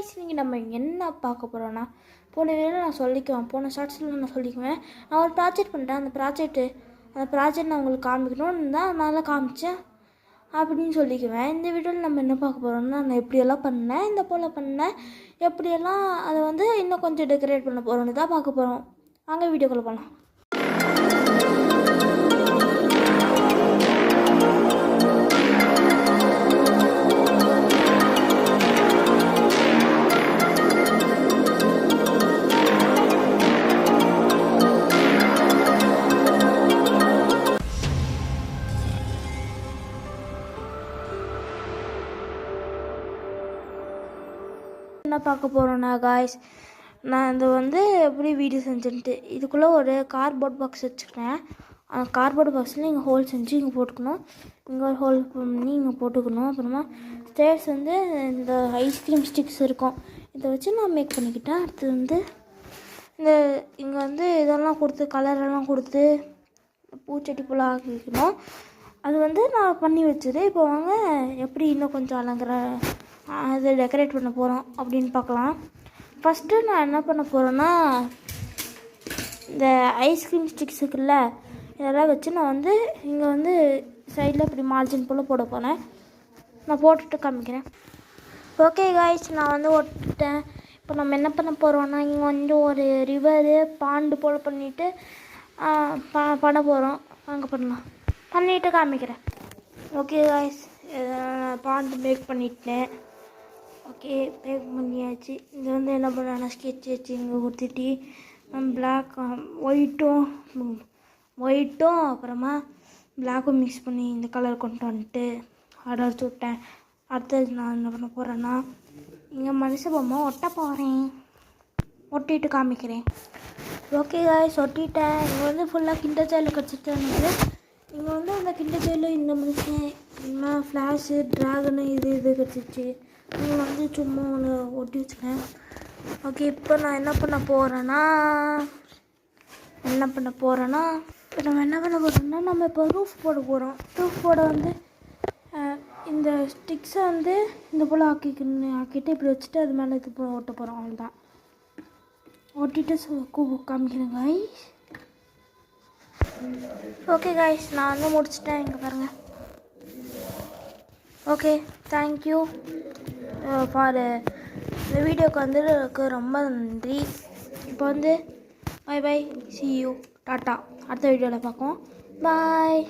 Guys நீங்கள் நம்ம என்ன பார்க்க போகிறோன்னா போன வீடியோவில் நான் சொல்லிக்குவேன், போன ஷார்ட்ஸில் நான் சொல்லிக்குவேன். நான் ஒரு ப்ராஜெக்ட் பண்ணிட்டேன். அந்த ப்ராஜெக்ட் நான் உங்களுக்கு காமிக்கணும்னு தான் அதனால காமிச்சேன் அப்படின்னு சொல்லிக்குவேன். இந்த வீடியோவில் நம்ம என்ன பார்க்க போகிறோம்னா நான் எப்படியெல்லாம் பண்ணேன், இந்த போல் பண்ணேன், எப்படியெல்லாம் அதை வந்து இன்னும் கொஞ்சம் டெக்கரேட் பண்ண போகிறோன்னு தான் பார்க்க போகிறோம். வாங்க வீடியோக்குள்ளே போகலாம். என்ன பார்க்க போகிறோன்னா காய்ஸ், நான் இது வந்து எப்படி வீடியோ செஞ்சுட்டு இதுக்குள்ளே ஒரு கார்ட்போர்ட் பாக்ஸ் வச்சுக்கிறேன். அந்த கார்ட்போர்ட் பாக்ஸில் இங்கே ஹோல் செஞ்சு இங்கே போட்டுக்கணும், இங்கே ஒரு ஹோல் பண்ணி இங்கே போட்டுக்கணும். அப்புறமா ஸ்டேர்ஸ் வந்து இந்த ஐஸ்கிரீம் ஸ்டிக்ஸ் இருக்கும், இதை வச்சு நான் மேக் பண்ணிக்கிட்டேன். அடுத்து வந்து இங்கே வந்து இதெல்லாம் கொடுத்து கலரெல்லாம் கொடுத்து பூச்செடி போல் ஆக்கிக்கணும். அது வந்து நான் பண்ணி வச்சது. இப்போ வாங்க எப்படி இன்னும் கொஞ்சம் அதை டெக்கரேட் பண்ண போகிறோம் அப்படின்னு பார்க்கலாம். ஃபஸ்ட்டு நான் என்ன பண்ண போகிறேன்னா இந்த ஐஸ்கிரீம் ஸ்டிக்ஸ் இருக்குல்ல, இதெல்லாம் வச்சு நான் வந்து இங்கே வந்து சைடில் இப்படி மார்ஜின் போல் போட போகிறேன். நான் போட்டுட்டு காமிக்கிறேன். ஓகே காய்ஸ், நான் வந்து ஒட்டிட்டேன். இப்போ நம்ம என்ன பண்ண போகிறோன்னா இங்கே வந்து ஒரு ரிவரு பாண்டு போல் பண்ணிவிட்டு பண்ண போகிறோம். அங்கே பண்ணலாம், பண்ணிவிட்டு காமிக்கிறேன். ஓகே காய்ஸ், பாண்டு மேக் பண்ணிட்டேன். ஓகே, மேக் பண்ணியாச்சு. இது வந்து என்ன பண்ணேன்னா ஸ்கெட்ச் வச்சு இங்கே கொடுத்துட்டு பிளாக் ஒயிட்டும் அப்புறமா பிளாக்கும் மிக்ஸ் பண்ணி இந்த கலர் கொண்டு வந்துட்டு அடைச்சி விட்டேன். அடுத்தது நான் என்ன பண்ண போகிறேன்னா இங்கே மனுஷ பொம்மை ஒட்ட போகிறேன், ஒட்டிட்டு காமிக்கிறேன். ஓகே காய்ஸ், ஒட்டிட்டேன். இங்கே வந்து ஃபுல்லாக கிண்டர் ஜாயில் கிடச்சிட்டு எனக்கு. இங்கே வந்து அந்த கிண்டர் ஜாயில் இந்த மனுஷன் இன்னும் ஃப்ளாஷு ட்ராகனு இது கிடச்சிச்சு. இங்கே வந்து சும்மா ஒன்று ஒட்டி வச்சுக்கேன். ஓகே, இப்போ நான் என்ன பண்ண போகிறேன்னா இப்போ நம்ம என்ன பண்ண போகிறோம்னா நம்ம இப்போ ரூஃப் போட போகிறோம். ரூஃப் போட வந்து இந்த ஸ்டிக்ஸை வந்து இந்த போல் ஆக்கிட்டு இப்படி வச்சுட்டு அது மேலே இது போல் ஒட்ட போகிறோம். அவ்வளோதான், ஒட்டிட்டு காமிக்கிறேன் காய்ஸ். ஓகே காய்ஸ், நான் வந்து முடிச்சிட்டேன். இங்கே பாருங்கள். ஓகே, தேங்க்யூ ஃபார் இந்த வீடியோக்கு வந்து ரொம்ப நன்றி. இப்போ வந்து பை see you, டாட்டா. அடுத்த வீடியோவில் பார்ப்போம். பாய்.